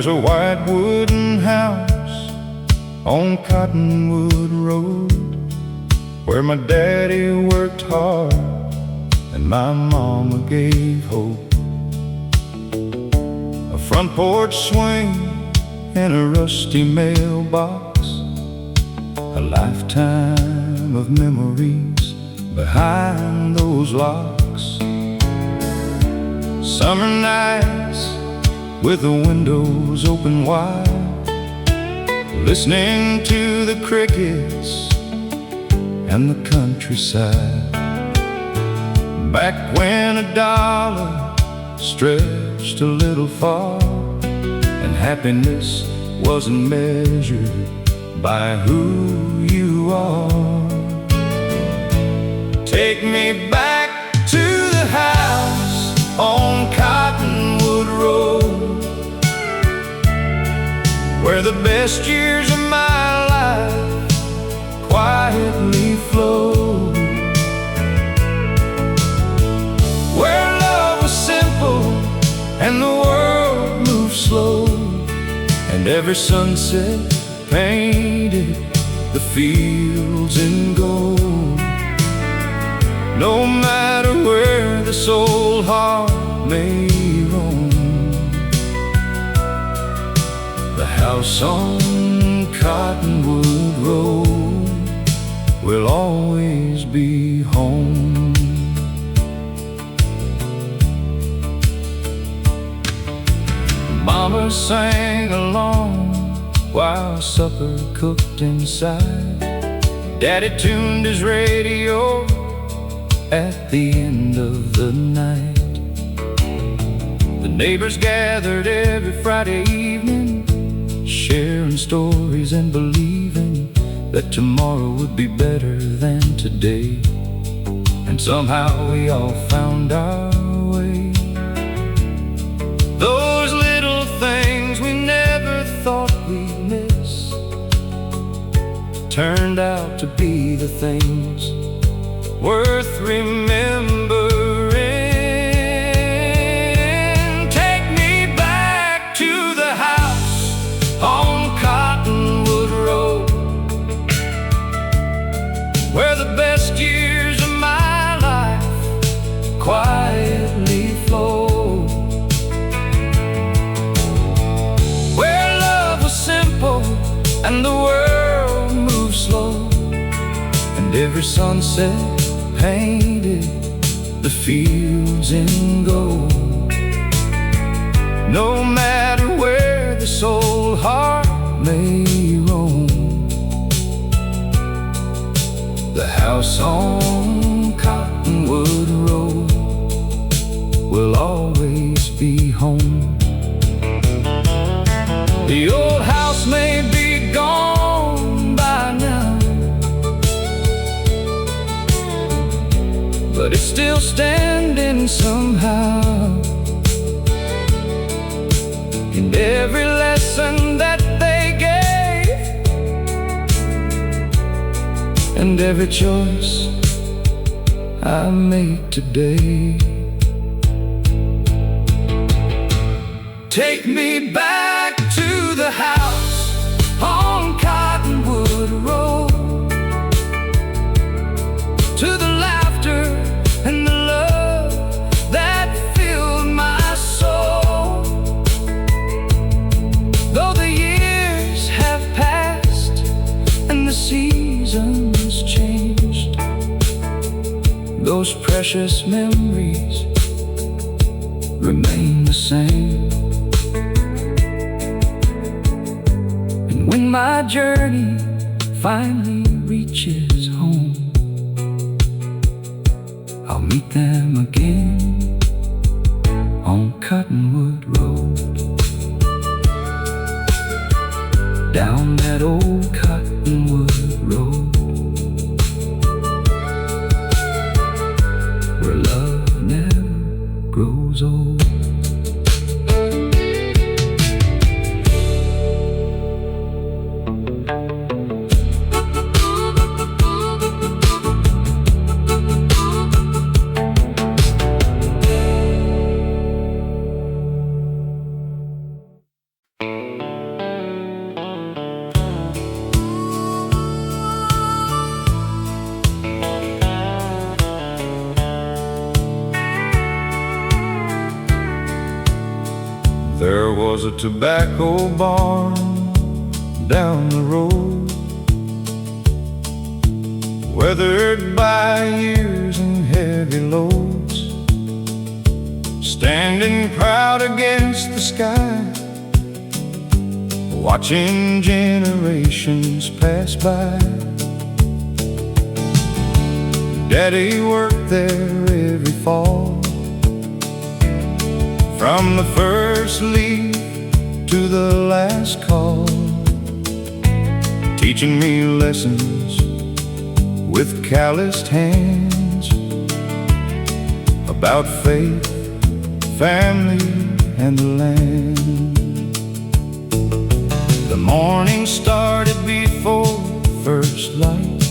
There's a white wooden house on Cottonwood Road, where my daddy worked hard and my mama gave hope. A front porch swing and a rusty mailbox, a lifetime of memories behind those locks. Summer nights with the windows open wide, listening to the crickets and the countryside. Back when a dollar stretched a little far, and happiness wasn't measured by who you are. Take me back to the house on Cottonwood Road, where the best years of my life quietly flowed, where love was simple and the world moved slow, and every sunset painted the fields in gold. No matter where this old heart may roam, the house on Cottonwood Road will always be home. Mama sang along while supper cooked inside. Daddy tuned his radio at the end of the night. The neighbors gathered every Friday evening, sharing stories and believing that tomorrow would be better than today. And somehow we all found our way. Those little things we never thought we'd miss turned out to be the things worth remembering. Take me back to the house on Cottonwood Road, where the best years of my life quietly flow, where love was simple and the world moved slow, and every sunset painted the fields in gold. No matter where this old heart may roam, the house on Cottonwood Road will always be home. The old house may be gone by now, but it's still standing somehow. In every lesson that they gave, and every choice I make today. Take me back to the house on Cottonwood Road, to the laughter and the love that filled my soul. Though the years have passed and the seasons changed, those precious memories remain the same. And when my journey finally reaches home, I'll meet them again on Cottonwood Road, down that old Cottonwood Road, where love never grows old. was a tobacco barn down the road, weathered by years and heavy loads, standing proud against the sky, watching generations pass by. Daddy worked there every fall, from the first leaf to the last call, teaching me lessons with calloused hands about faith, family, and the land. The morning started before first light.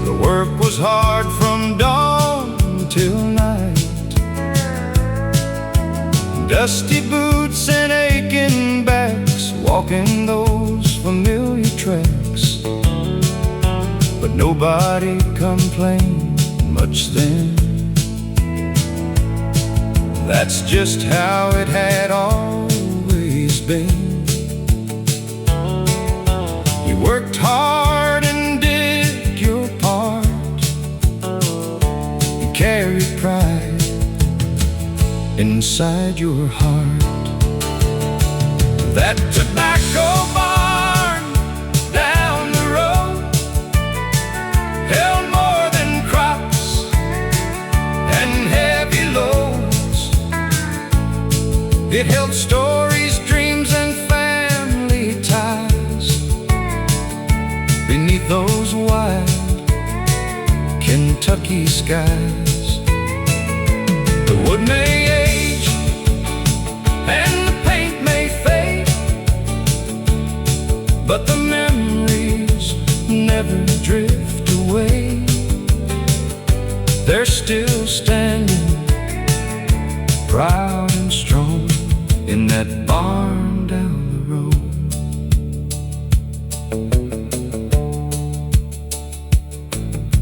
The work was hard from dawn till night. Dusty boots and aching backs, walking those familiar tracks. But nobody complained much then. That's just how it had always been. You worked hard and did your part. You carried pride inside your heart. That tobacco barn down the road held more than crops and heavy loads. It held stories, dreams, and family ties beneath those wide Kentucky skies. The wood may age and the paint may fade, but the memories never drift away. They're still standing proud and strong in that barn down the road.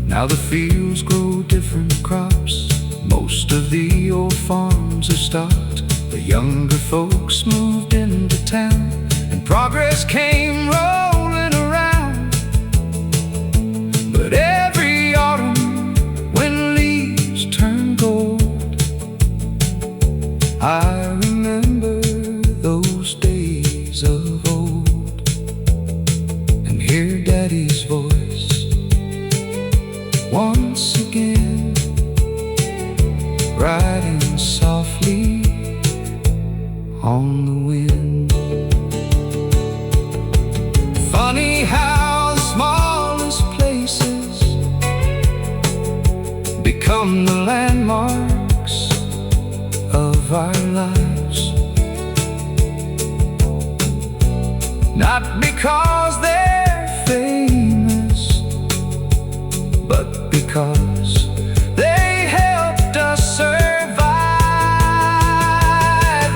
Now the fields grow different crops. Most of the old farms are stocked. The younger folks moved into town, and progress came rolling around. But every autumn, when leaves turn gold, I remember those days of old, and hear Daddy's voice once again, riding softly on the wind. Funny how the smallest places become the landmarks of our lives. Not because they're famous, but because they helped us survive.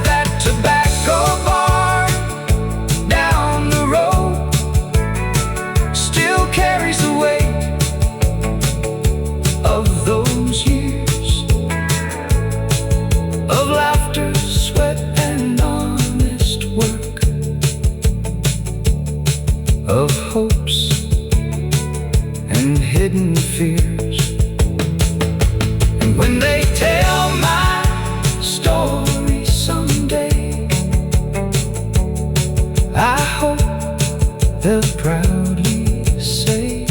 That tobacco barn down the road still carries the weight of those years of laughter, sweat, and honest work, of hopes and hidden fears. And when they tell my story someday, I hope they'll proudly say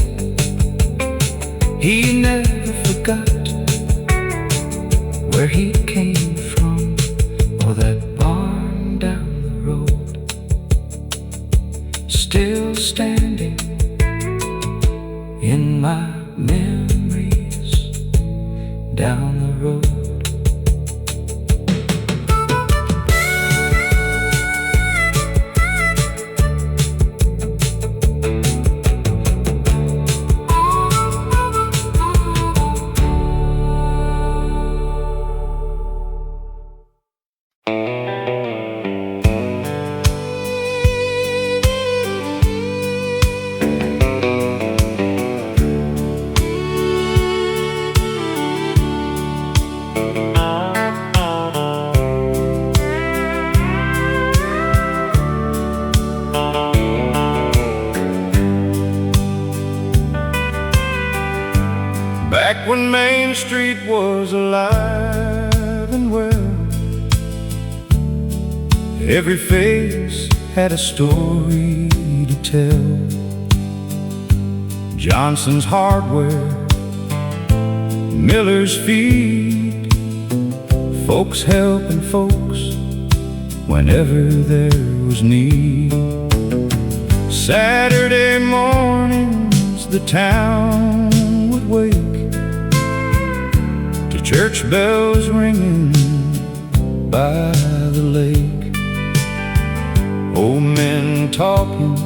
he never forgot where he came from, or that barn down the road, still standing in my memories down the road. Main Street was alive and well. Every face had a story to tell. Johnson's Hardware, Miller's Feed, folks helping folks whenever there was need. Saturday mornings the town would wake to church bells ringing by the lake. Old men talking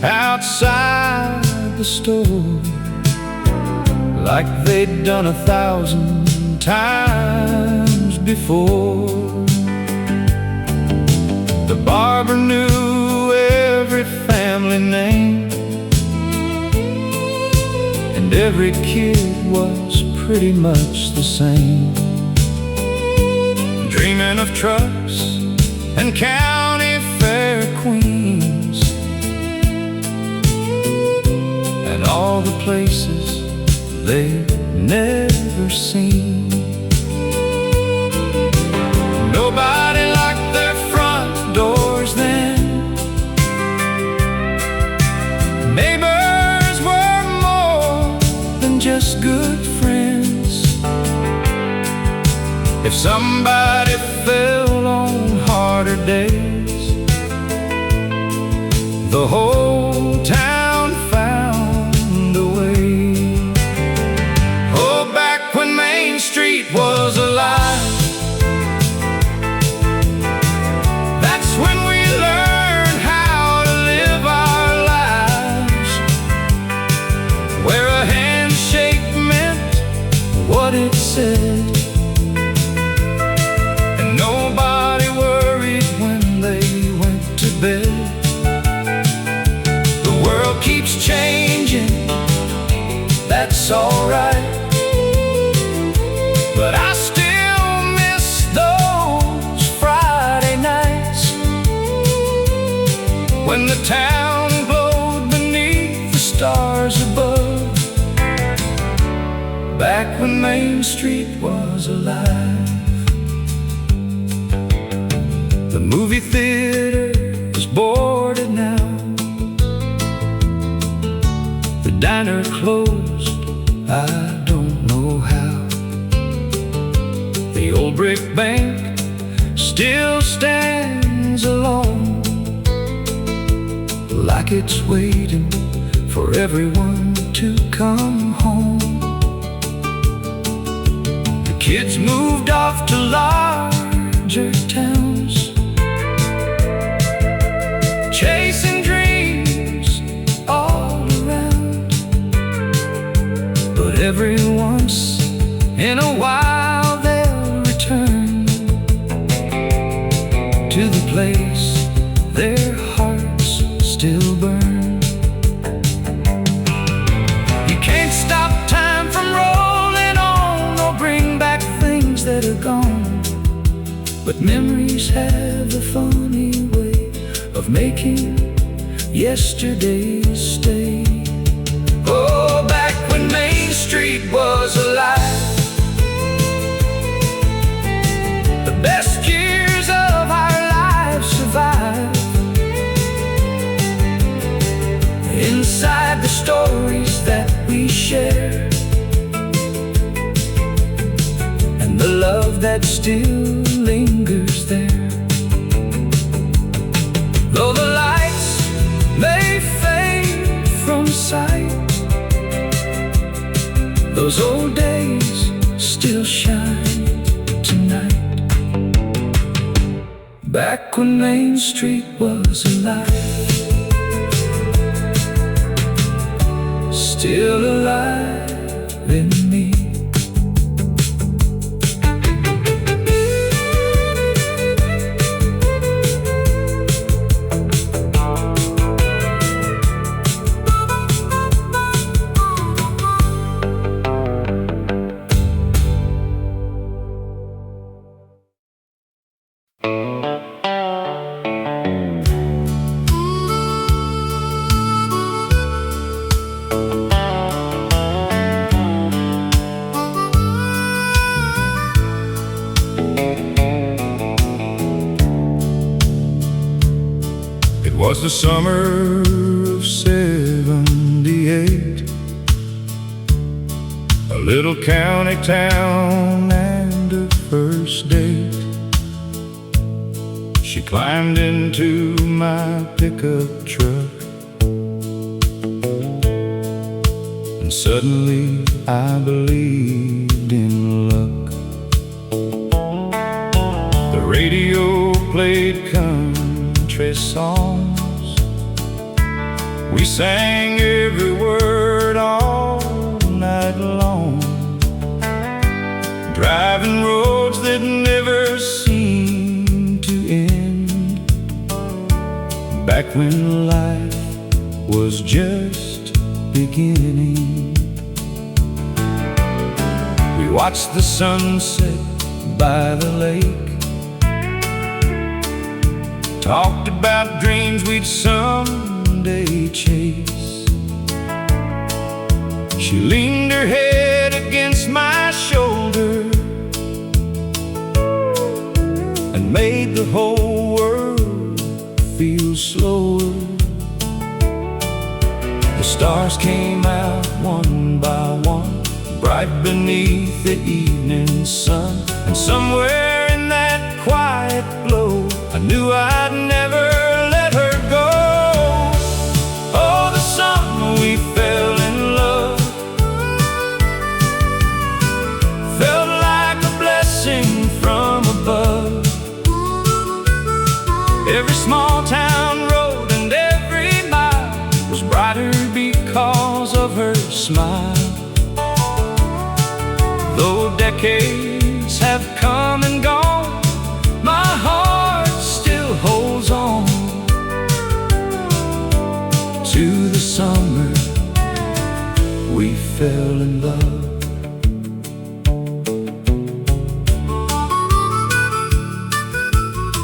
outside the store like they'd done 1,000 times before. The barber knew every family name, and every kid was pretty much the same, dreaming of trucks and county fair queens, and all the places they'd never seen. Nobody locked their front doors then. Neighbors were more than just good friends. If somebody fell on harder days, the whole town found a way. Oh, back when Main Street was alive, that's when we learned how to live our lives, where a handshake meant what it said, and nobody worried when they went to bed. The world keeps changing, that's alright, but I still miss those Friday nights when the town glowed beneath the stars above. Back when Main Street was alive. The movie theater is boarded now. The diner closed, I don't know how. The old brick bank still stands alone, like it's waiting for everyone to come home. The kids moved off to larger towns, chasing dreams all around. But every once in a while they'll return to the place their hearts still burn. You can't stop time from rolling on or bring back things that are gone, but memories have a funny way of making yesterdays stay. Oh, back when Main Street was alive, the best years of our lives survive inside the stories that we share, and the love that still lingers there. Though the lights may fade from sight, those old days still shine tonight. Back when Main Street was alive, still alive in me. Was the summer of '78, a little county town and a first date. She climbed into my pickup truck, and suddenly I believed in luck. The radio played country songs. We sang every word all night long, driving roads that never seemed to end, back when life was just beginning. We watched the sunset by the lake, talked about dreams we'd someday chase. She leaned her head against my shoulder and made the whole world feel slower. The stars came out one by one, bright beneath the evening sun. And somewhere in that quiet glow, I knew I'd never let her go. Oh, the summer we fell in love felt like a blessing from above. Every small town road and every mile was brighter because of her smile. Though decades have come and gone, my heart still holds on to the summer we fell in love.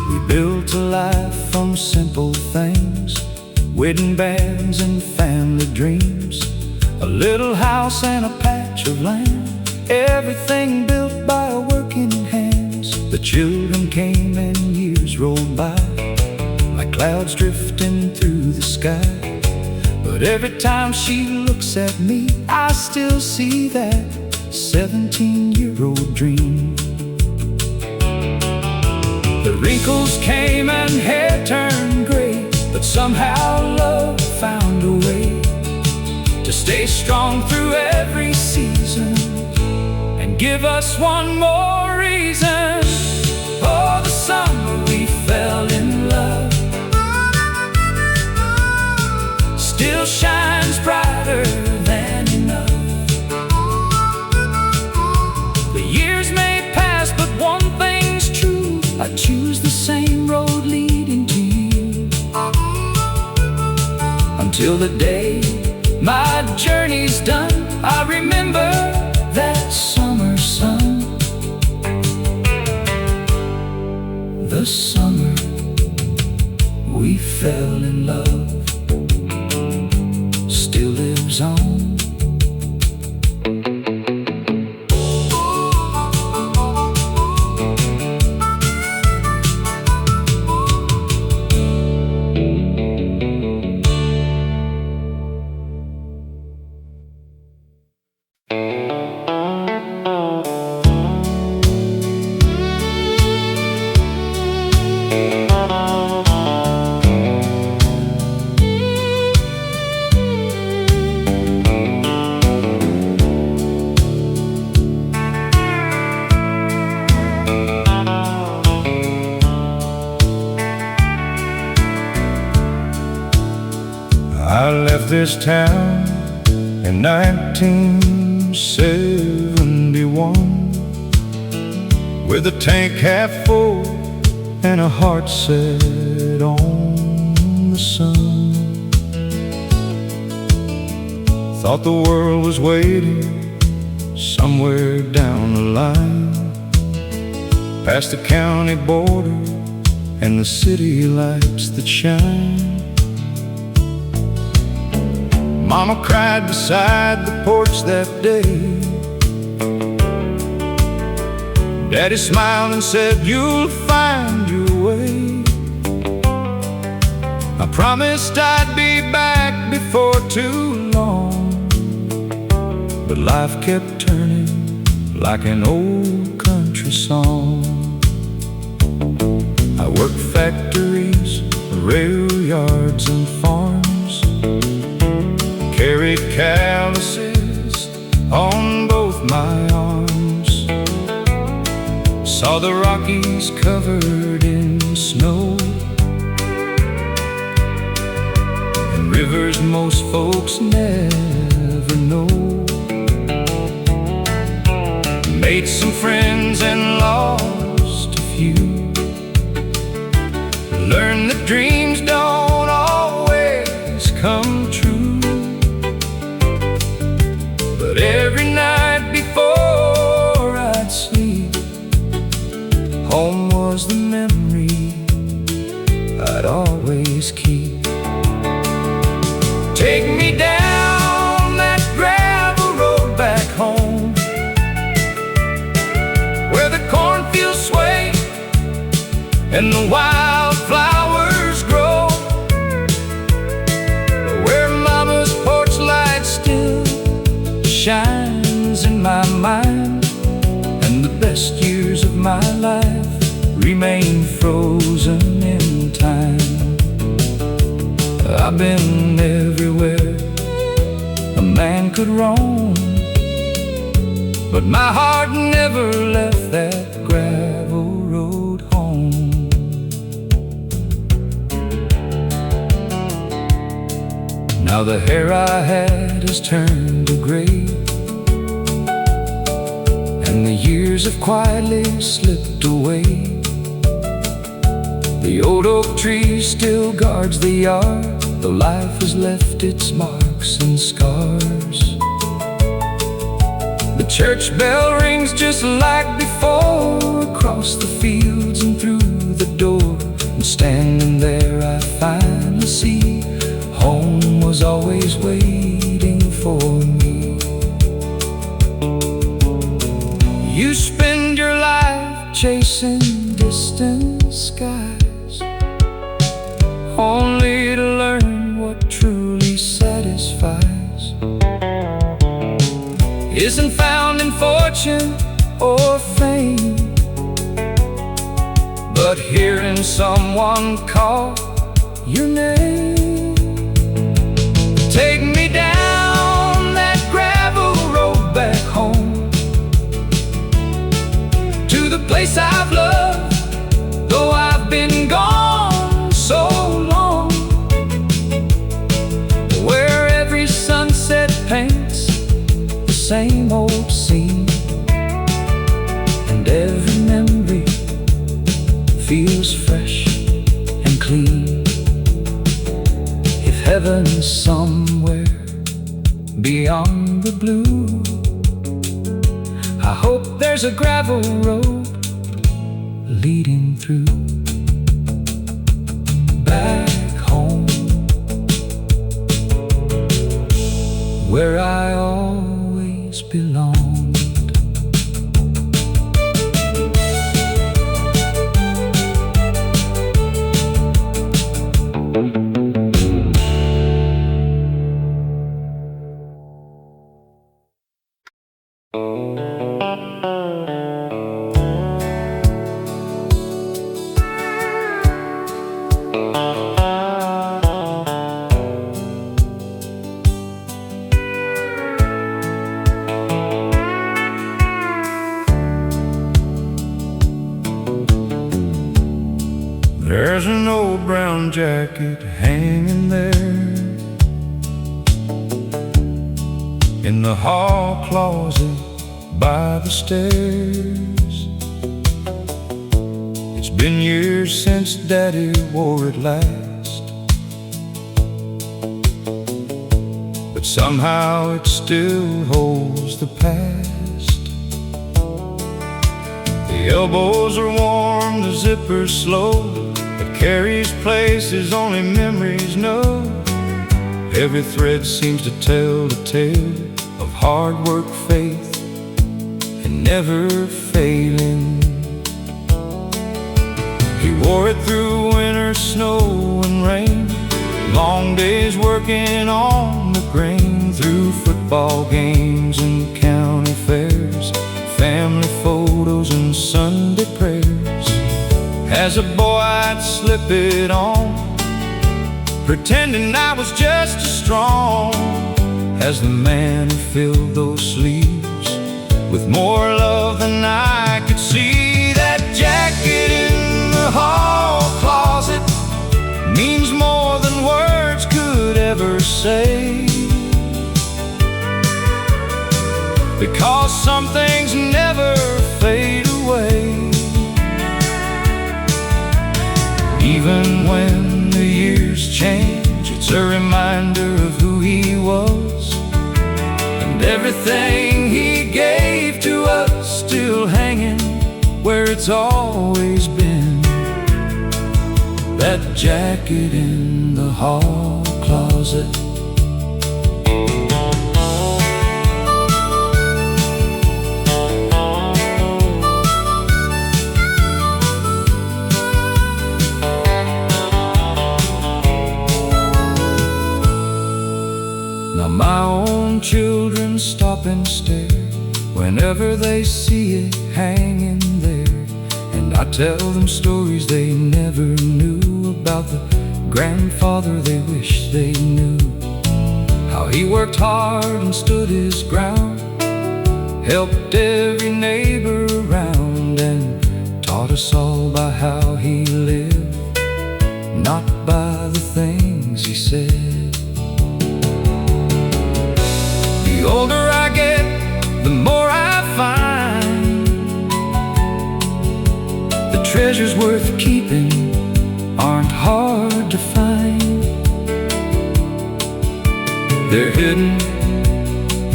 We built a life from simple things, wedding bands and family dreams, a little house and a patch of land, everything built by a working hands. The children came and years rolled by, like clouds drifting through the sky. But every time she looks at me, I still see that 17-year-old dream. The wrinkles came and hair turned gray, but somehow love found a way to stay strong through every season and give us one more reason. Oh, the summer we fell in love still shines brighter than enough. The years may pass, but one thing's true, I choose the same road leading to you. Until the day my journey's done, I remember that summer sun. The summer we fell in love still lives on. I left this town in 1971 with a tank half full and a heart set on the sun. Thought the world was waiting somewhere down the line, past the county border and the city lights that shine. Mama cried beside the porch that day. Daddy smiled and said, "You'll find your way." I promised I'd be back before too long, but life kept turning like an old country song. I worked factories, rail yards and farms, carried calluses on both my arms, saw the Rockies covered in snow, and rivers most folks never know. Made some friends and lost a few, learned that dreams don't always come true. But every night before I'd sleep, home was the memory I'd always keep. Take me down that gravel road back home, where the cornfields sway and the wildflowers grow, where Mama's porch light still shines in my mind, and the best years of my life remain frozen in time. I've been everywhere a man could roam, but my heart never left that gravel road home. Now the hair I had has turned to gray, and the years have quietly slipped away. The old oak tree still guards the yard, though life has left its marks and scars. The church bell rings just like before, across the fields and through the door, and standing there I finally see home was always waiting for me. You spend your life chasing distant skies, only to learn what truly satisfies isn't found in fortune or fame, but hearing someone call your name. Take me down that gravel road back home, to the place I've loved, though I've been gone so long, where every sunset paints the same old scene, and every memory feels fresh and clean. If heaven's somewhere beyond the blue, I hope there's a gravel road leading through. Back home, where I always belonged. There's an old brown jacket hanging there in the hall closet by the stairs. It's been years since Daddy wore it last, but somehow it still holds the past. The elbows are warm, the zipper's slow, but Carrie's place is only memories know. Every thread seems to tell the tale of hard work, faith, and never failing. He wore it through winter, snow, and rain, Long days working on the grain, through football games and county fairs, family photos and Sunday prayers. As a boy I'd slip it on, pretending I was just as strong as the man who filled those sleeves with more love than I could see. That jacket in the hall closet means more than words could ever say, because some things never fade away. Even when the years change, it's a reminder of who he was, and everything he gave to us still hanging where it's always been. That jacket in the hall closet. Now my own children stop and stare whenever they see it hanging there, and I tell them stories they never knew about the grandfather they wish they knew. How he worked hard and stood his ground, helped every neighbor around, and taught us all by how he lived, not by the things he said. The older I get, the more I find the treasures worth keeping aren't hard to find. They're hidden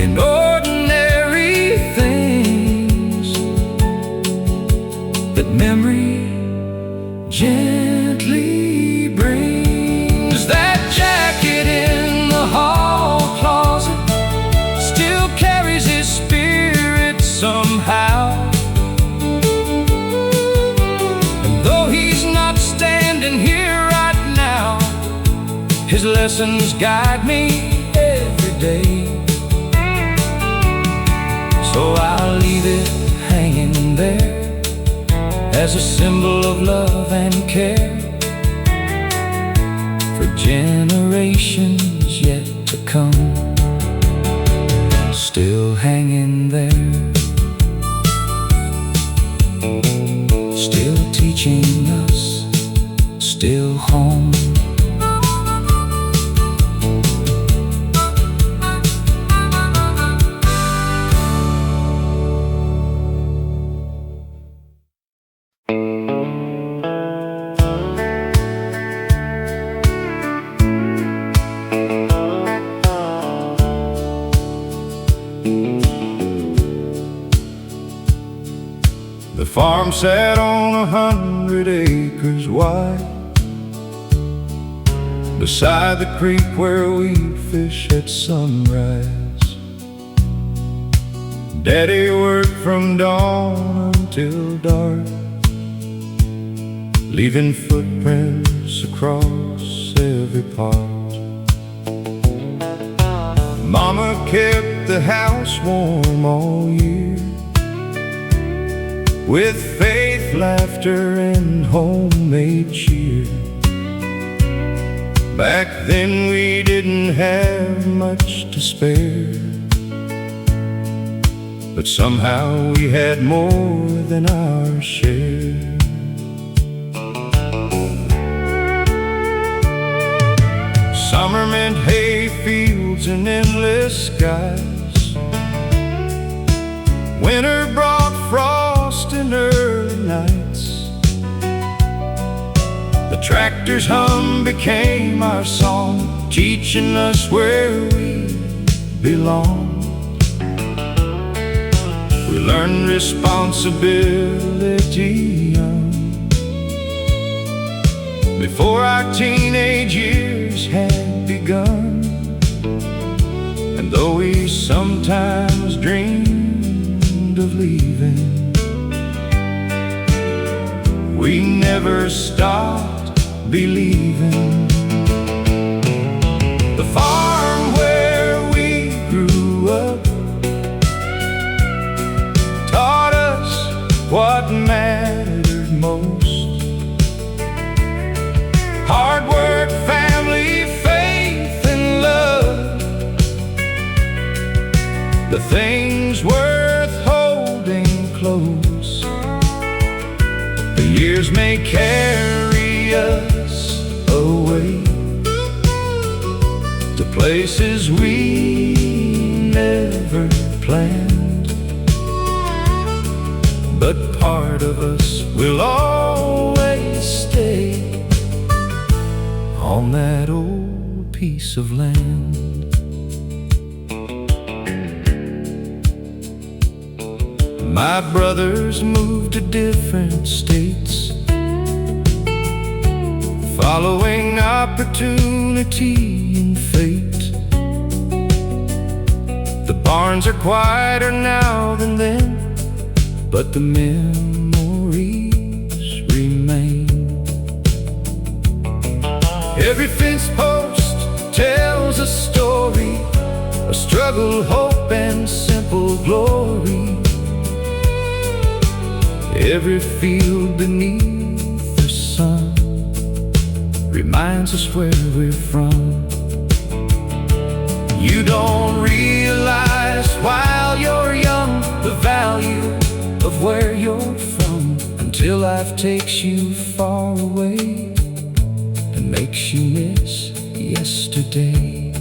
in ordinary things that memory gently brings. That jacket in the hall closet still carries his spirit somehow, and though he's not standing here right now, his lessons guide me every day. So I'll leave it hanging there as a symbol of love and care for generations yet to come. Still hanging there, still teaching us, still home. The farm sat on 100 acres wide, beside the creek where we'd fish at sunrise. Daddy worked from dawn until dark, leaving footprints across every part. Mama kept the house warm all year, with faith, laughter, and homemade cheer. Back then we didn't have much to spare, but somehow we had more than our share. Summer meant hay fields and endless skies. Winter brought frost and early nights. The tractor's hum became our song, teaching us where we belong. We learned responsibility young, before our teenage years had begun. And though we sometimes dreamed of leaving, we never stopped believing. places we never planned, but part of us will always stay on that old piece of land. My brothers moved to different states, following opportunity and fate. The barns are quieter now than then, but the memories remain. Every fence post tells a story, a struggle, hope, and simple glory. Every field beneath the sun reminds us where we're from. You don't realize while you're young the value of where you're from, until life takes you far away and makes you miss yesterday.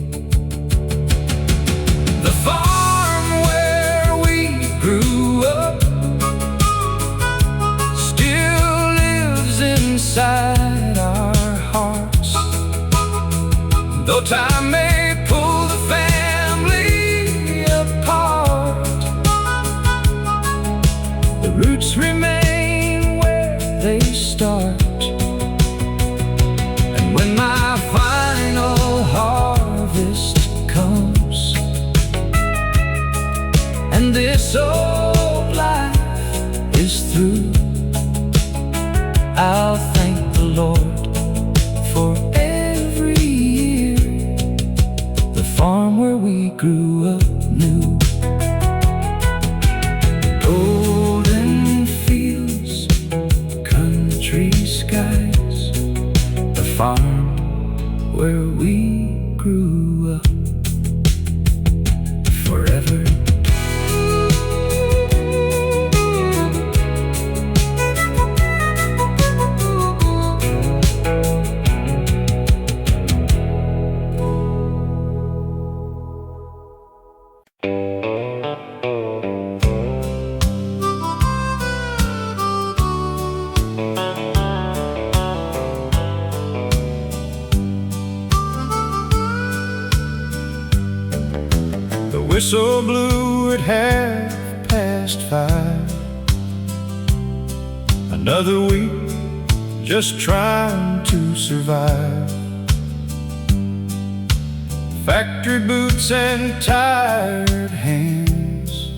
The farm where we grew up still lives inside our hearts, though time may pull the family apart. The roots remain where they start, and when my final harvest comes and this old life is through, I'll thank the Lord for every year the farm where we grew up knew. Golden fields, country skies, the farm where we grew up forever. The whistle blew at 5:30. Another week just trying to survive. Factory boots and tired hands,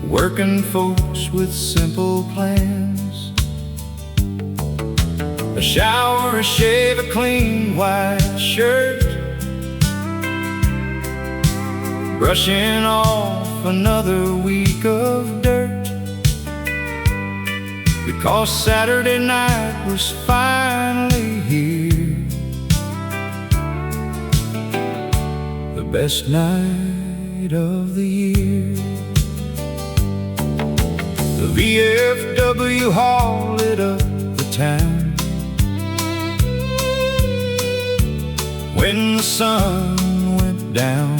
working folks with simple plans. A shower, a shave, a clean white shirt, brushing off another week of dirt, because Saturday night was finally here, the best night of the year. The VFW hall lit up the town when the sun went down.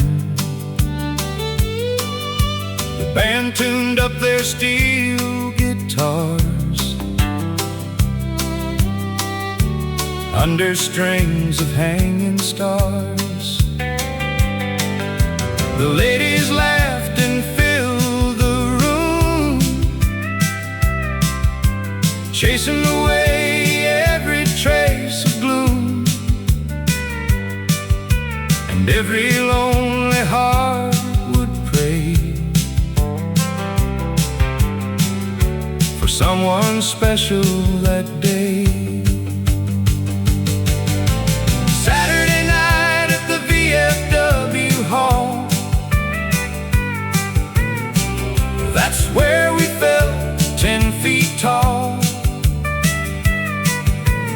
The band tuned up their steel guitars under strings of hanging stars. The ladies laughed and filled the room, chasing away every trace of gloom, and every lonely heart would pray for someone special that day. Saturday night at the VFW hall, that's where we felt 10 feet tall,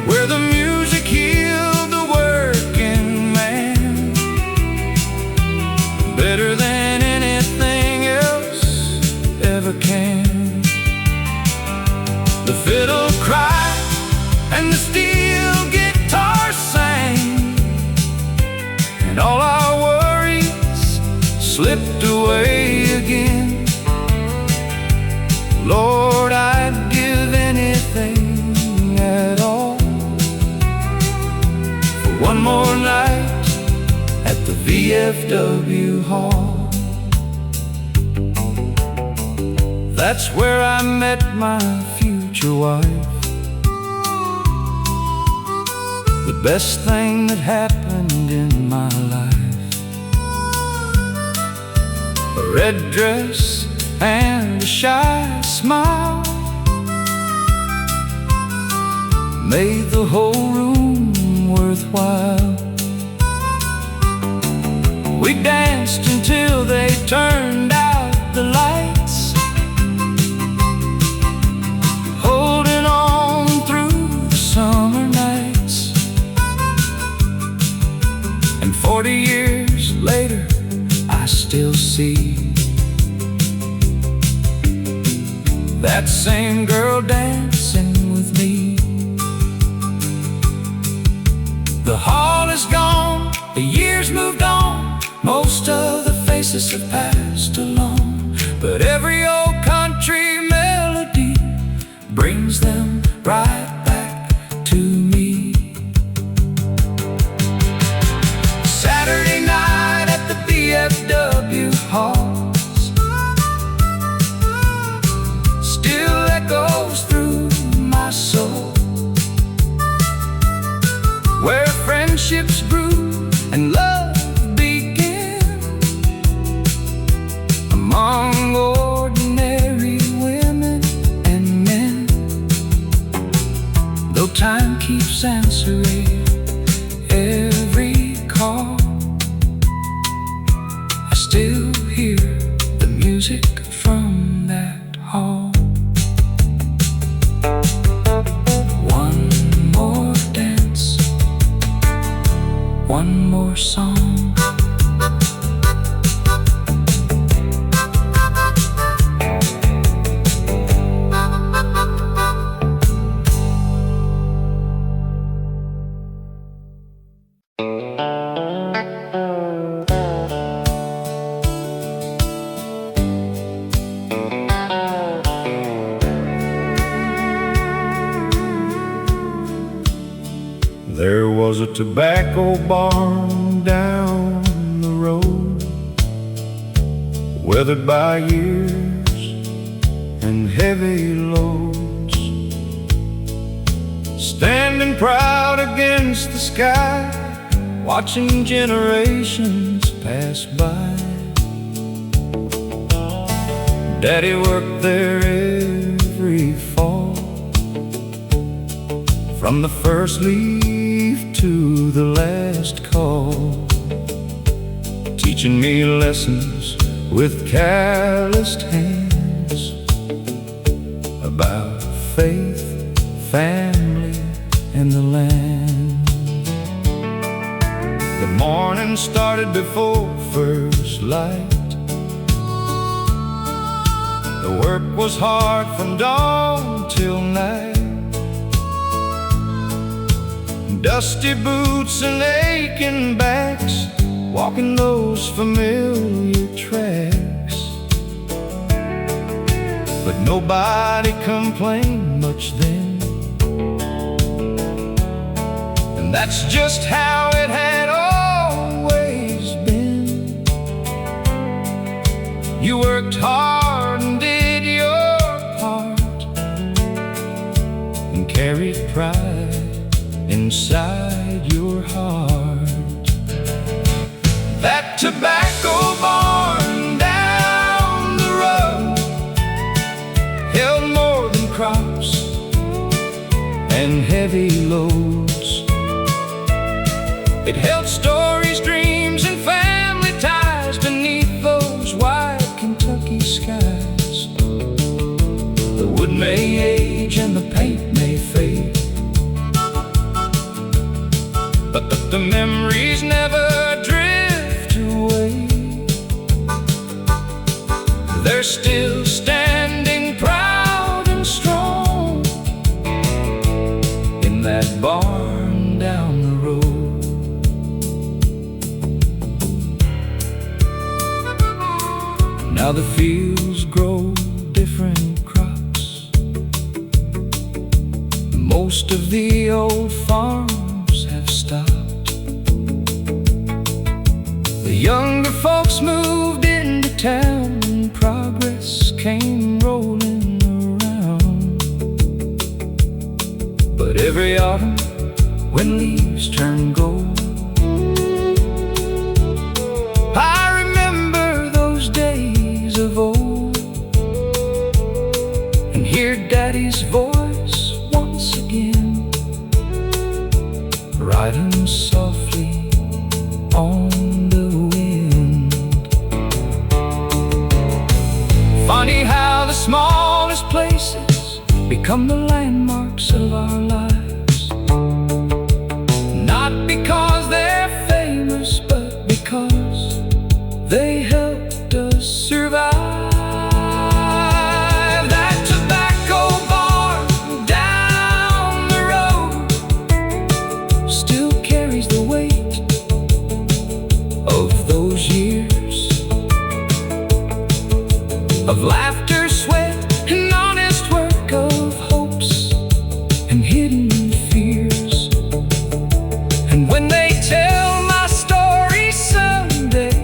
where the music healed the working man better than anything else ever can. The fiddle cried one more night at the VFW hall. That's where I met my future wife. The best thing that happened in my life. A red dress and a shy smile made the whole room worthwhile. We danced until they turned out the lights, holding on through the summer nights. And 40 years later, I still see that same girl dancing with me. The hall is gone, the years moved on, most of the faces have passed along, but every old country melody brings them right back to me. Saturday night at the VFW halls still echoes through my soul, where friendships grew and love began among ordinary women and men. Though time keeps answering every call, I still hear the music from that hall. One more dance, one more song. There was a tobacco barn down the road, weathered by years and heavy loads, standing proud against the sky, watching generations pass by. Daddy worked there every fall, from the first leaf to the last call, teaching me lessons with calloused hands about faith, family, and the land. The morning started before first light. The work was hard from dawn till night. Dusty boots and aching backs, walking those familiar tracks. But nobody complained much then, and that's just how it had always been. You worked hard and did your part, and carried pride inside your heart. That tobacco barn down the road held more than crops and heavy loads. It held stories, dreams, and family ties beneath those wide Kentucky skies. The wood may age and the paint may fade, but the memories never drift away. They're still standing proud and strong in that barn down the road. Now the fields grow different crops. Most of the old farms have stopped. younger folks moved into town and progress came rolling around. But every autumn, when leaves turn gold, I remember those days of old, and hear Daddy's voice once again, riding softly on the wind. Funny how the smallest places become the landmarks of our lives, not because they're famous, but because they helped us survive. That tobacco barn down the road still carries the weight of those years of laughter, sweat, and honest work, of hopes and hidden fears. And when they tell my story someday,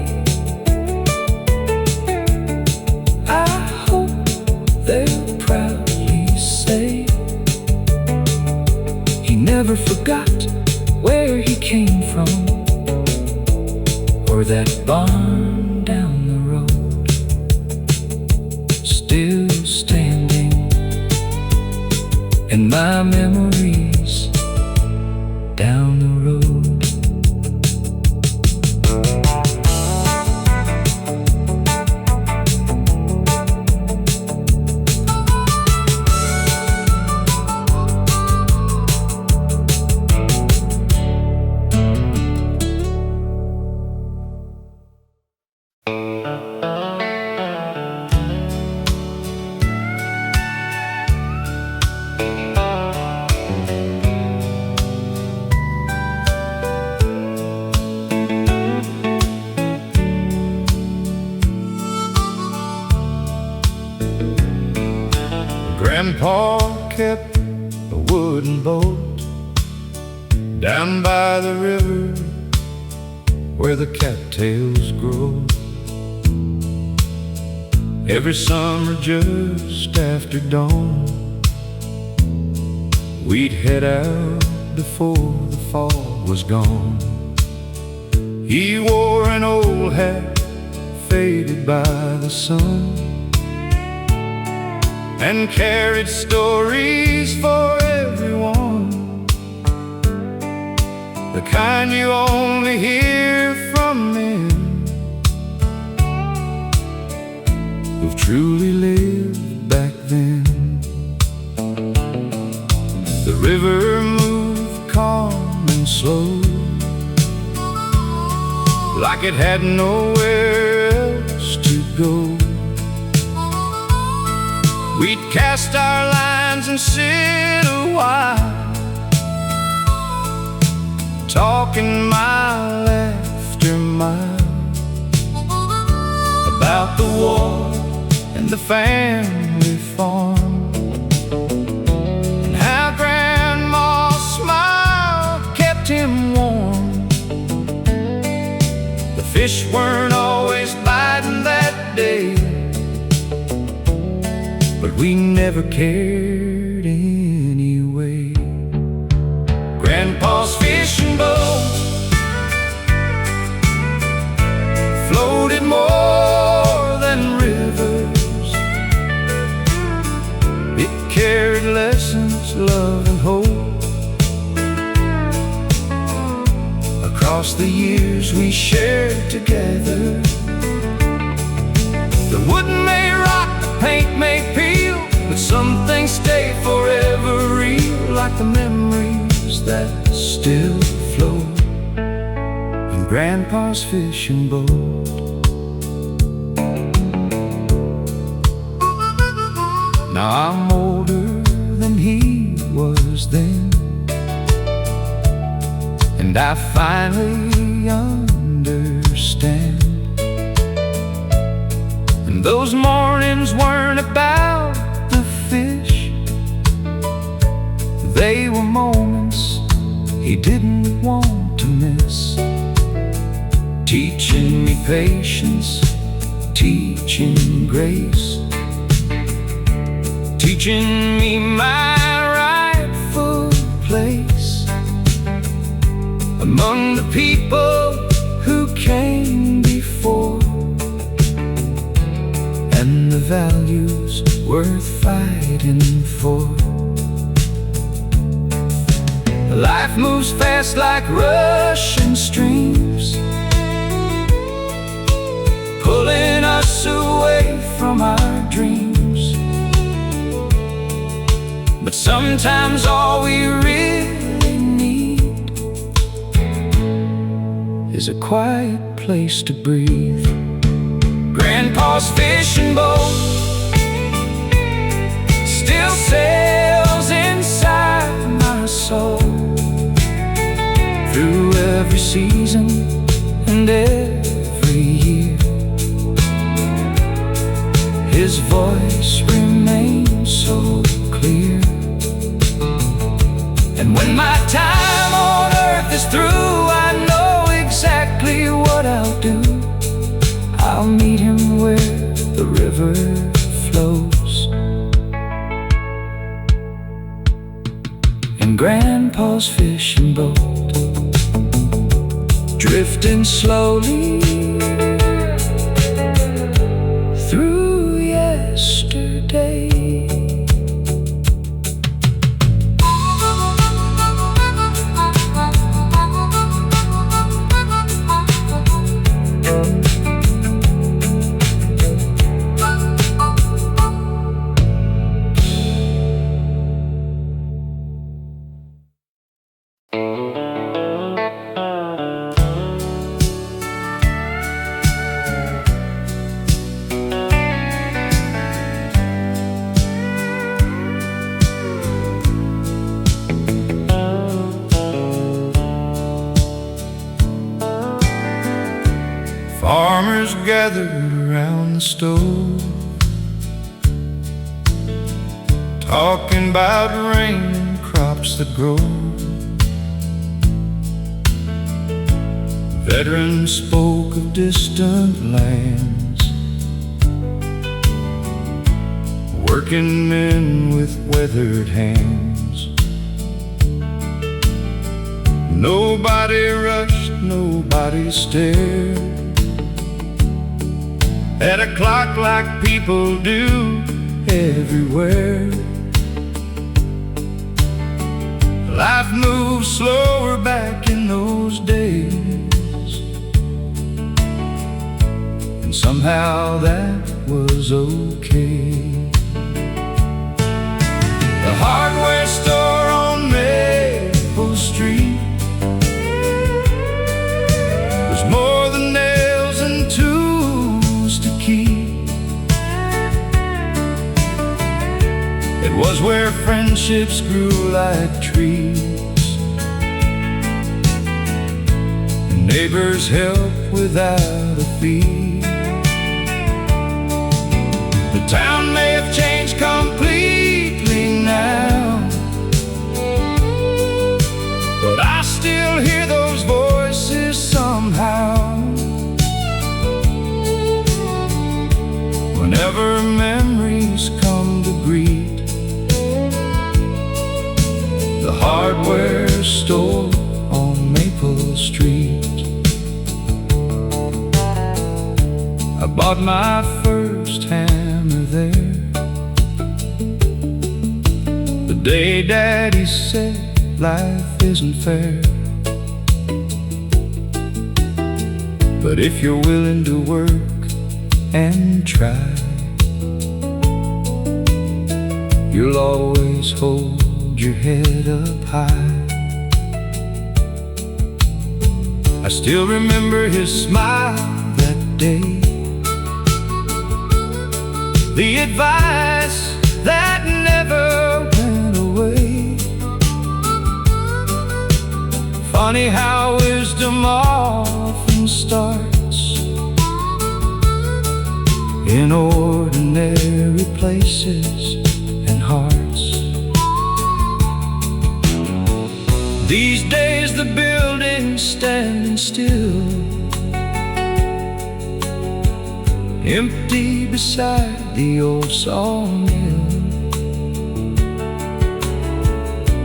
I hope they'll proudly say he never forgot where he came from, or that barn down the road still standing in my memories down the road. Grandpa kept a wooden boat down by the river where the cattails grow. Every summer just after dawn, we'd head out before the fall was gone. He wore an old hat faded by the sun, and carried stories for everyone, the kind you only hear from men who've truly lived back then. The river moved calm and slow, like it had nowhere else to go. We'd cast our lines and sit a while, talking mile after mile about the war and the family farm, and how Grandma's smile kept him warm. The fish weren't always biting that day, but we never cared anyway. Grandpa's fishing boat floated more than rivers. It carried lessons, love, and hope across the years we shared together. The wood may rot, the paint may peel, but some things stay forever real, like the memories that still float in Grandpa's fishing boat. Now I'm older than he was then, and I finally understand. And those mornings weren't about the fish, they were moments he didn't want to miss, teaching me patience, teaching grace, teaching me my rightful place among the people who came before, and the values worth fighting for. Life moves fast like rushing streams, pulling us away from our dreams. But sometimes all we really need is a quiet place to breathe. Grandpa's fishing boat still sails inside my soul, through every season and every year. His voice remains so clear. And when my time on earth is through, I know exactly what I'll do. I'll meet him where the river flows, in Grandpa's fishing boat, drifting slowly through yesterday. Farmers gathered around the stove, talking about rain and crops that grow. Veterans spoke of distant lands, working men with weathered hands. Nobody rushed, nobody stared at a clock like people do everywhere. Life moved slower back in those days, and somehow that was okay. The hardware store on Maple Street was more than nails and tools to keep. It was where friendships grew like trees, and neighbors helped without a fee. The town may have changed completely now, but I still hear those voices somehow. Whenever memories come to greet the hardware store on Maple Street, I bought my first hammer there the day Daddy said life isn't fair. But if you're willing to work and try, you'll always hold your head up high. I still remember his smile that day, the advice that never went away. Funny how wisdom often starts in ordinary places and hearts. These days the building's standing still, empty beside the old sawmill.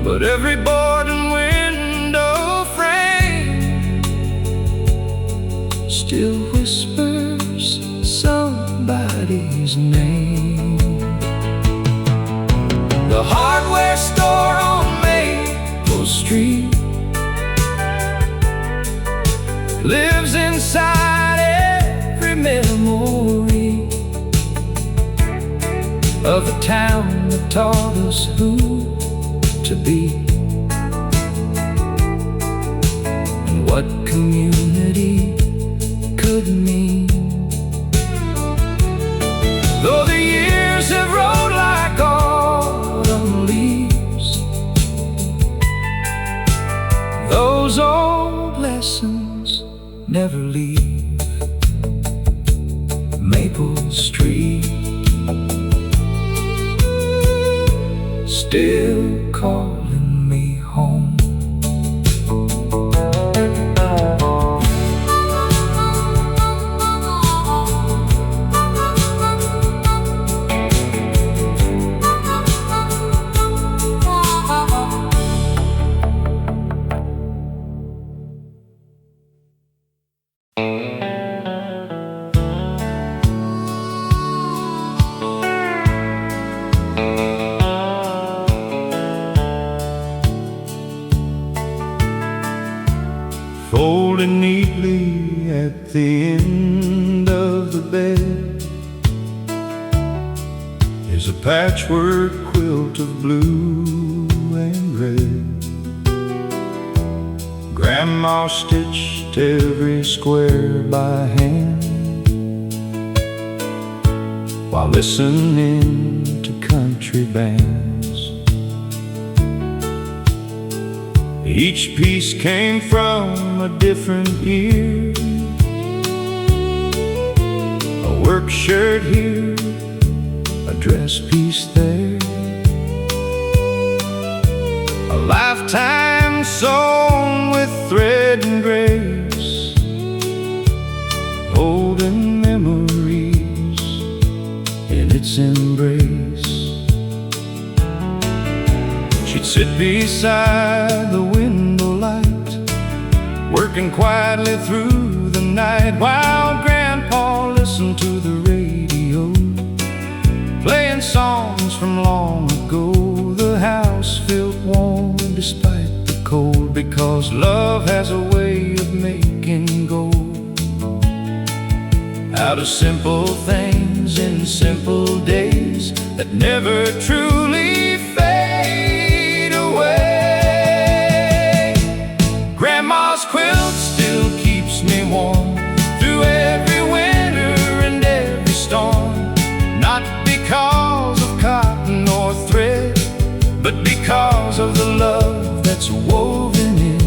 But every board and window frame still whispers somebody's name. The hardware store on Maple Street lives inside every memory of the town that taught us who to be and what community could mean. Though the years have rolled like autumn leaves, those old lessons never leave. Maple Street still calling me home. Folded neatly at the end of the bed is a patchwork quilt of blue and red. Grandma stitched every square by hand while listening to country bands. Each piece came from a different year, a work shirt here, a dress piece there, a lifetime sewn with thread and grace, holding memories in its embrace. She'd sit beside the window light, working quietly through the night, while Grandpa listened to the radio, playing songs from long ago. The house felt warm despite the cold, because love has a way of making gold out of simple things in simple days that never truly fade away. Grandma's quilt still keeps me warm through every winter and every storm, not because of cotton or thread, but because of the love that's woven in.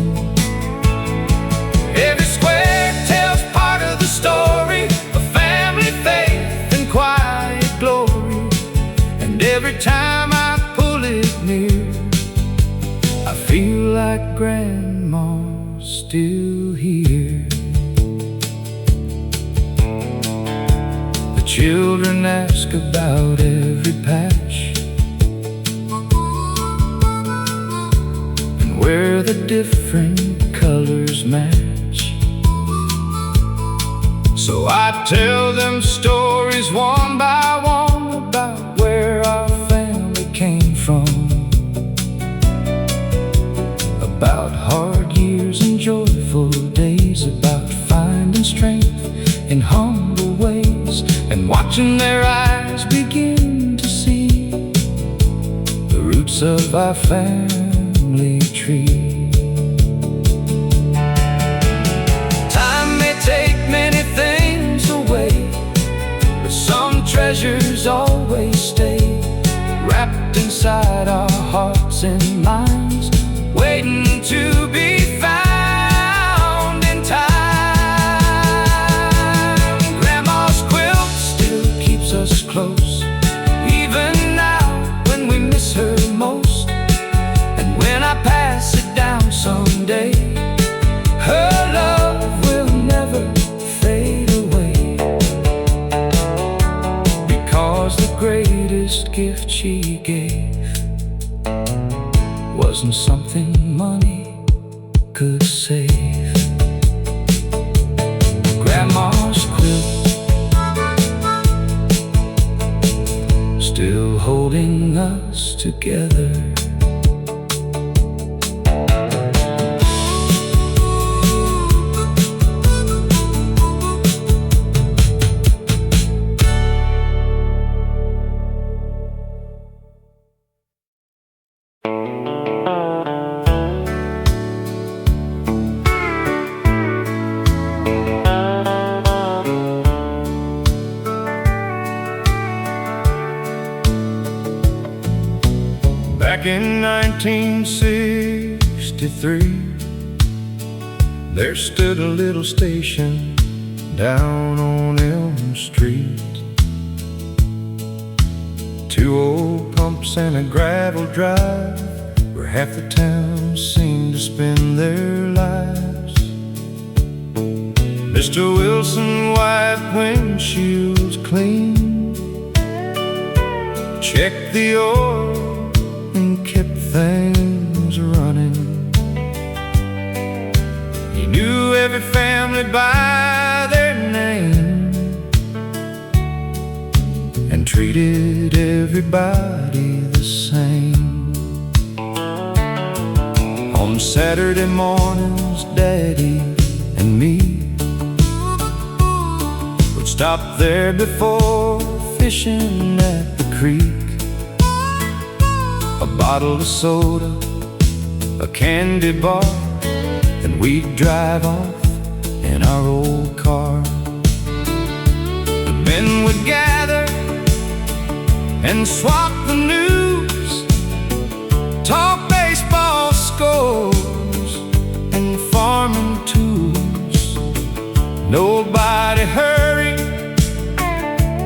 Every square tells part of the story of family faith and quiet glory, and every time I pull it near, I feel like Grandma's still here. The children ask about every patch and where the different colors match. So I tell them stories one by one about where our family came from, about hard years and joyful days, about finding strength in humble ways, and watching their eyes begin to see the roots of our family tree. Time may take many things away, but some treasures always stay, wrapped inside our hearts and minds, waiting to be found in time. Grandma's quilt still keeps us close, even now when we miss her most. And when I pass it down someday, her love will never fade away. she gave wasn't something money could save. Grandma's quilt, still holding us together. Back in 1963, there stood a little station down on Elm Street. Two old pumps and a gravel drive where half the town seemed to spend their lives. Mr. Wilson wiped windshields clean, checked the oil, and kept things running. He knew every family by their name and treated everybody the same. On Saturday mornings, Daddy and me would stop there before fishing at the creek. A bottle of soda, a candy bar, and we'd drive off in our old car. The men would gather and swap the news, talk baseball scores and farming tools. Nobody hurried,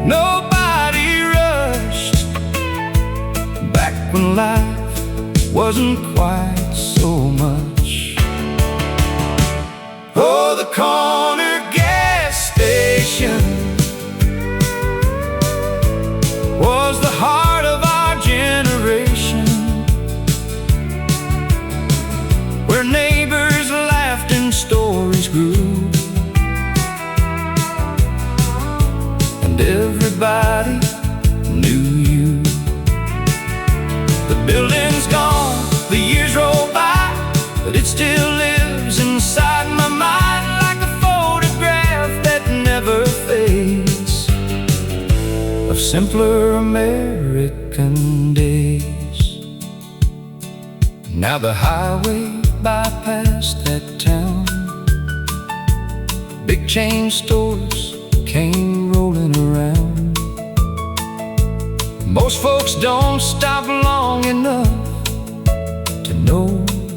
nobody rushed, back when life wasn't quite so much. Oh, the corner gas station was the heart of our generation, where neighbors laughed and stories grew, and everybody knew you. The building's gone, the years roll by, but it still lives inside my mind like a photograph that never fades, of simpler American days. Now the highway bypassed that town, big chain stores came rolling around. Most folks don't stop long enough to know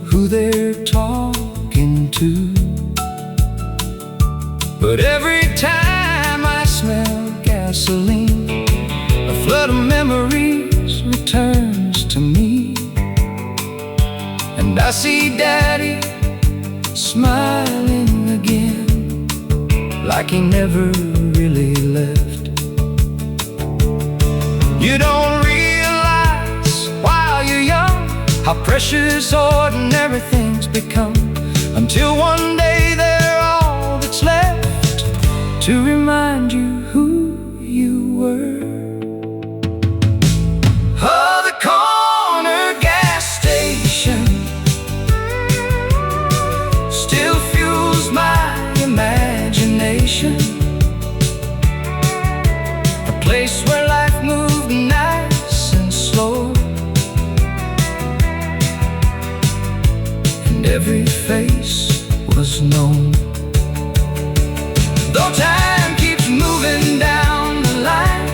who they're talking to, but every time I smell gasoline, a flood of memories returns to me, and I see Daddy smiling again, like he never really left. You don't realize while you're young how precious ordinary things become, until one day they're all that's left to remind you who you were. Oh, the corner gas station still fuels my imagination, a place where life moved nice and slow, and every face was known. Though time keeps moving down the line,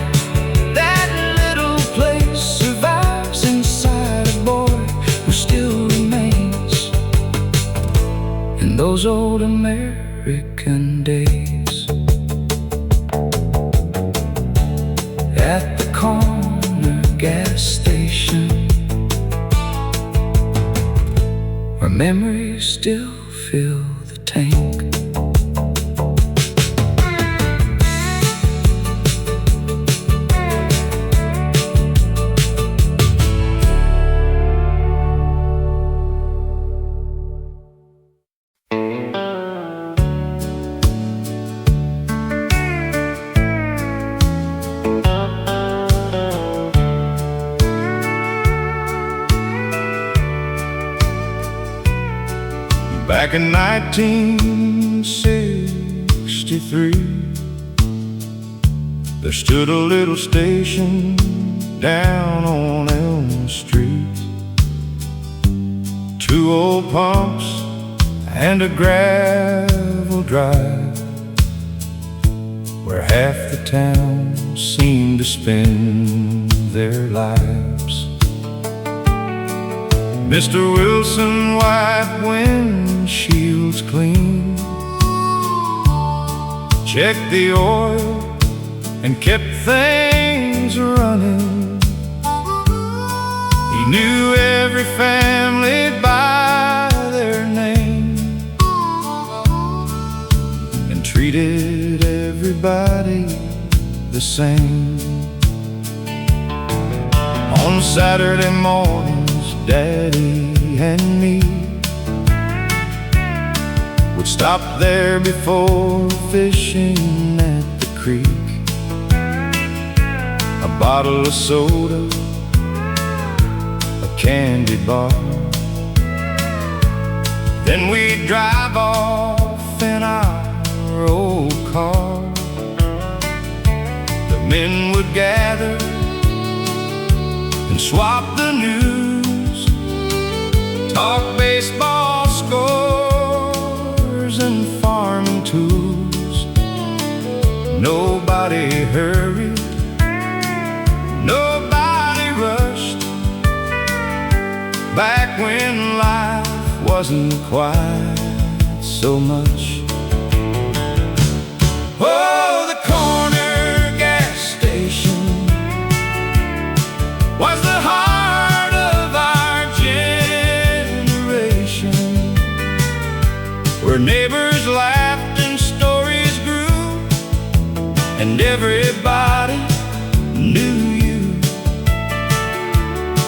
that little place survives inside a boy who still remains in those old American days. At the corner gas station, where memories still fill the tank. Back in 1963, there stood a little station down on Elm Street. 2 old pumps and a gravel drive, where half the town seemed to spend their lives. Mr. Wilson wiped windshields clean, checked the oil and kept things running. He knew every family by their name and treated everybody the same. On Saturday mornings, Daddy and me would stop there before fishing at the creek. A bottle of soda, a candy bar, then we'd drive off in our old car. The men would gather and swap the news, talk baseball scores and farming tools. Nobody hurried, nobody rushed, back when life wasn't quite so much. Oh, the corner gas station was the heart of our generation, where neighbors laughed and stories grew, and everybody knew you.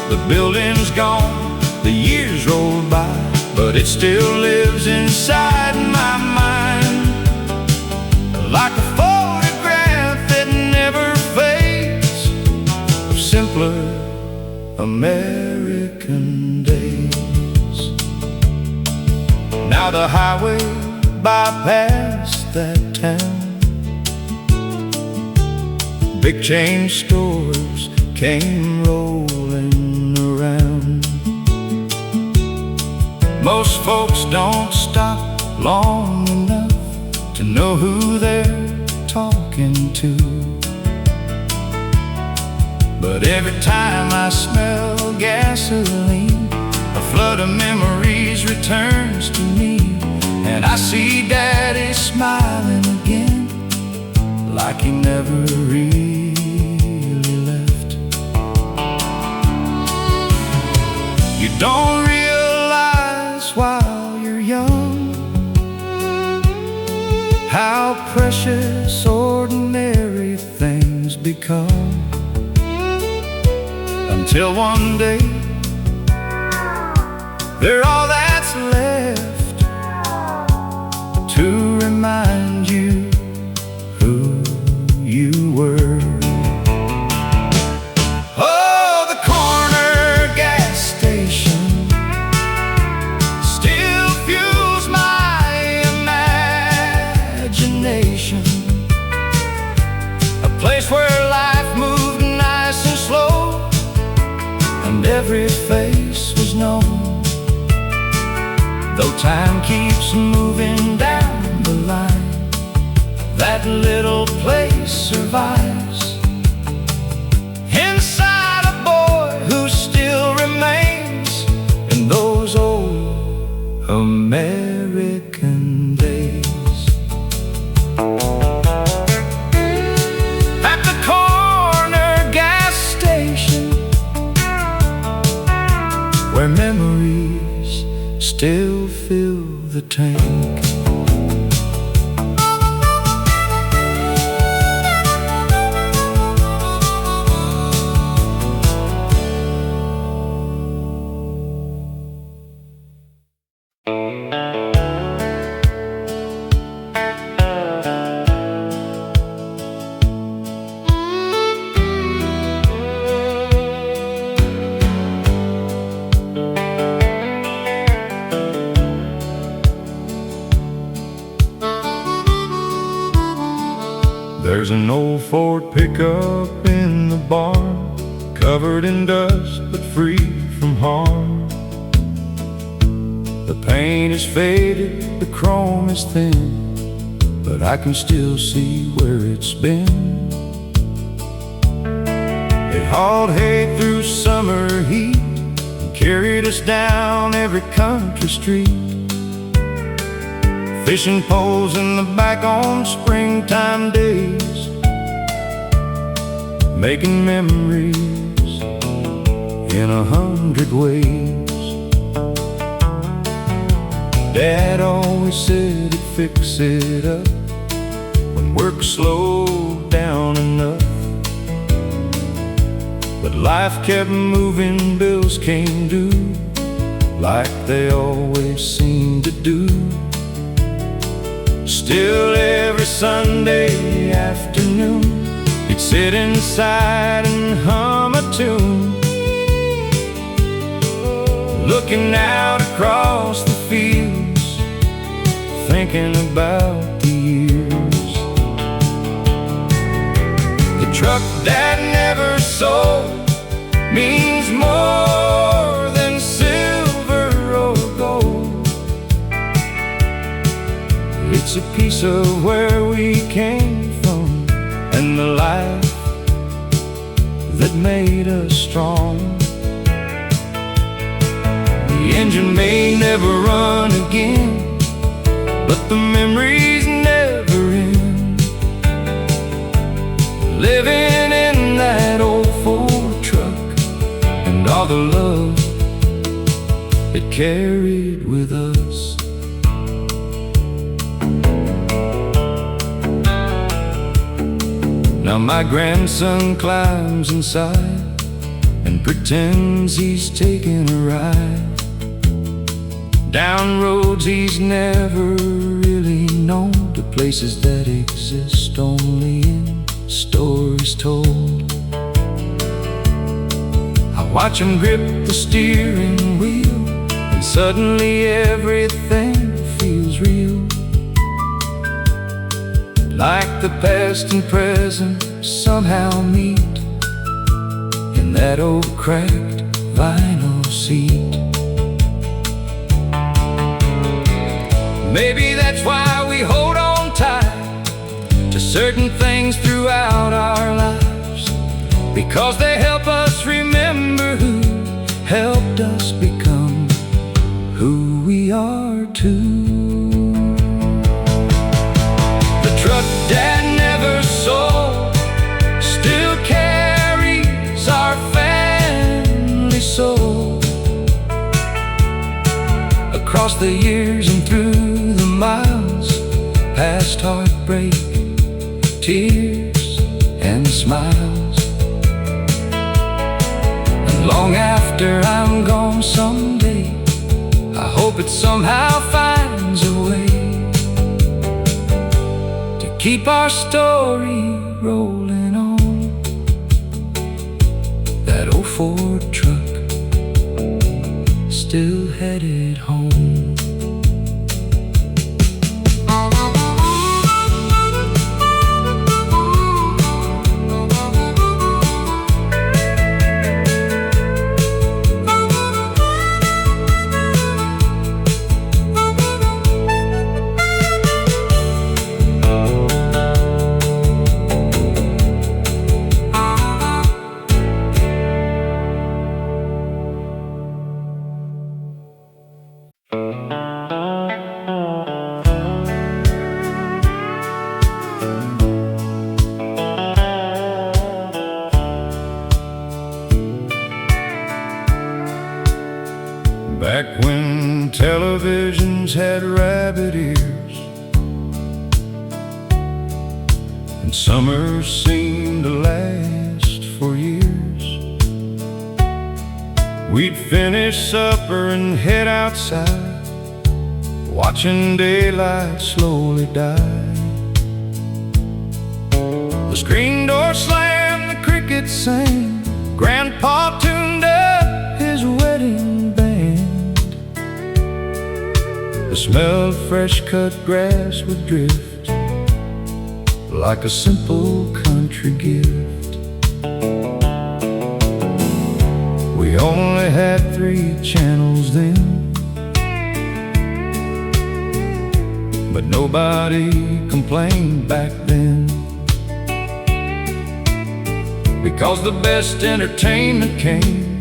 The building's gone, the years rolled by, but it still lives inside my mind, like a photograph that never fades, of simpler American days. Now the highway bypassed that town, big chain stores came rolling around. Most folks don't stop long enough to know who they're talking to, but every time I smell gasoline, a flood of memories returns to me, and I see Daddy smiling again, like he never really left. You don't realize while you're young how precious ordinary things become, until one day they're all that's left to remind you who you were. Oh, the corner gas station still fuels my imagination, a place where life moved nice and slow, and every face was known. Though time keeps moving down the line, that little place survives inside a boy who still remains in those old American days. At the corner gas station, where memories still fill the tank. There's an old Ford pickup in the barn, covered in dust but free from harm. The paint is faded, the chrome is thin, but I can still see where it's been. It hauled hay through summer heat and carried us down every country street. Fishing poles in the back on springtime days, making memories in 100 ways. Dad always said he'd fix it up when work slowed down enough, but life kept moving, bills came due, like they always seem to do. Still every Sunday afternoon, he'd sit inside and hum a tune, looking out across the fields, thinking about the years. The truck that never sold means more than silver or gold. It's a piece of where we came from and the life that made us strong. The engine may never run again, but the memories never end. Living in that old Ford truck and all the love it carried with us. Now my grandson climbs inside and pretends he's taking a ride down roads he's never really known, to places that exist only in stories told. I watch him grip the steering wheel, and suddenly everything feels real, like the past and present somehow meet in that old cracked vinyl seat. Maybe that's why we hold on tight to certain things throughout our lives, because they help us remember who helped us become who we are too. The truck Dad never sold still carries our family soul, across the years and through the miles, past heartbreak, tears and smiles. And long after I'm gone someday, I hope it somehow finds a way to keep our story rolling on. That old Ford truck still headed home. Back when televisions had rabbit ears and summers seemed to last for years, we'd finish supper and head outside, watching daylight slowly die. The screen door slammed, the crickets sang, Grandpa tuned up his wedding band. The smell of fresh cut grass would drift like a simple country gift. We only had 3 channels then, but nobody complained back then, because the best entertainment came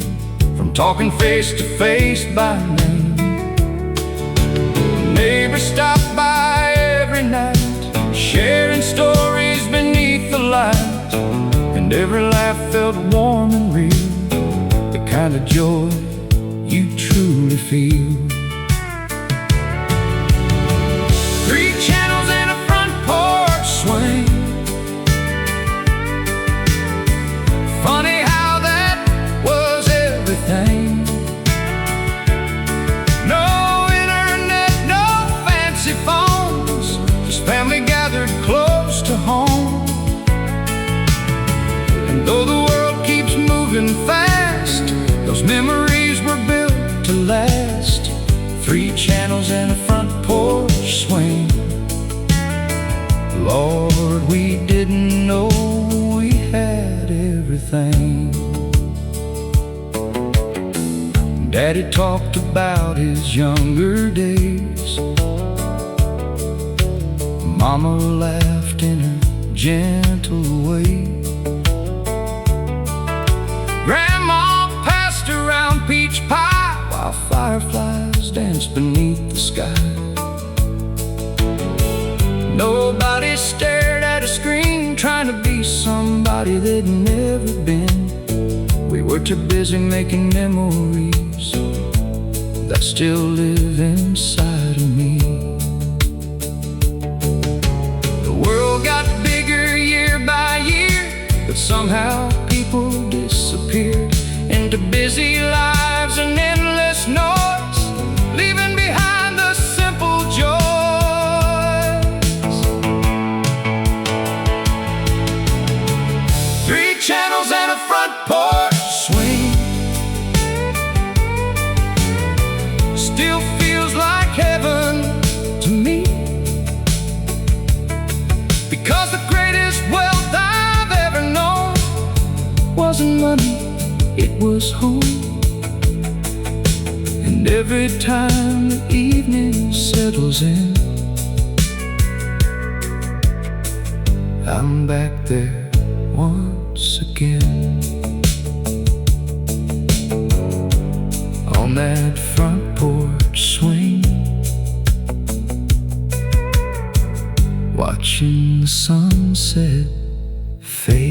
from talking face to face by name. Neighbors stopped by every night, sharing stories beneath the light, and every laugh felt warm and real, the kind of joy you truly feel. 3 channels and a front porch swing. Funny how that was everything. No internet, no fancy phones, just family gathered close to home. And though the world keeps moving fast, those memories were built to last. 3 channels and a front porch swing. Lord, we didn't know we had everything. Daddy talked about his younger days. Mama laughed in her gentle way. Grandma passed around peach pie while fireflies danced beneath the sky. Nobody stared at a screen trying to be somebody they'd never been. We were too busy making memories that still live inside of me. The world got bigger year by year, but somehow people disappeared into busy lives and endless noise, leaving behind the simple joys. 3 channels and a front porch swing still feels like heaven to me, because the greatest wealth I've ever known wasn't money, it was home. And every time the evening settles in, I'm back there once again, on that front porch swing, watching the sunset fade.